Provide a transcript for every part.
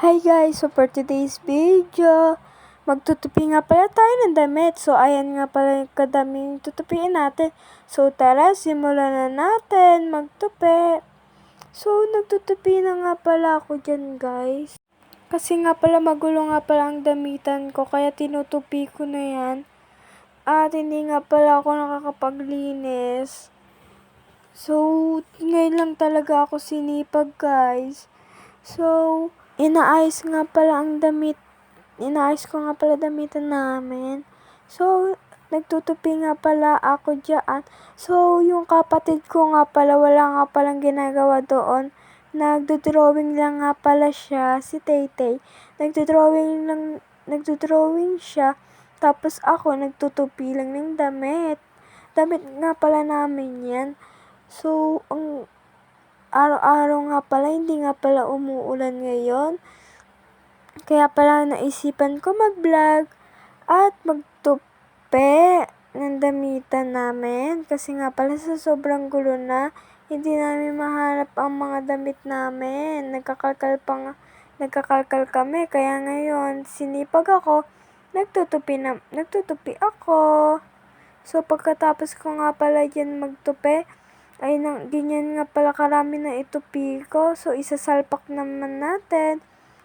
Hi guys! So for today's video, magtutupi nga pala tayo ng damit. So ayan nga pala yung kadaming tutupiin natin. So tara, simulan na natin magtupi. So nagtutupi na nga pala ako dyan guys. Kasi nga pala magulo nga pala ang damitan ko, kaya tinutupi ko na yan. At hindi nga pala ako nakakapaglinis. So ngayon lang talaga ako sinipag guys. So inaayos ko nga pala damitan namin. So, nagtutupi nga pala ako dyan. So, yung kapatid ko nga pala, wala nga palang ginagawa doon. Nagdodrawing lang nga pala siya, si Taytay. Nagdodrawing siya. Tapos ako, nagtutupi lang ng damit. Damit nga pala namin yan. So, ang araw-araw nga pala, hindi nga pala umuulan ngayon. Kaya pala naisipan ko mag-vlog at magtupi ng damitan namin. Kasi nga pala sa sobrang gulo na, hindi namin mahanap ang mga damit namin. Nagkakalkal kami. Kaya ngayon, sinipag ako, nagtutupi ako. So pagkatapos ko nga pala dyan magtupi, ay ganyan nga pala karami na itupi ko. So isasalpak naman natin.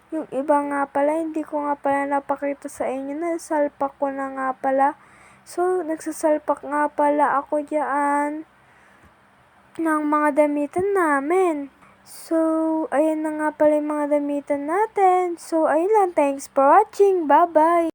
Yung iba nga pala, hindi ko nga pala napakita sa inyo, nasalpak ko na nga pala. So nagsasalpak nga pala ako dyan ng mga damitan namin. So ayan na nga pala yung mga damitan natin. So ayun lang, thanks for watching, bye bye!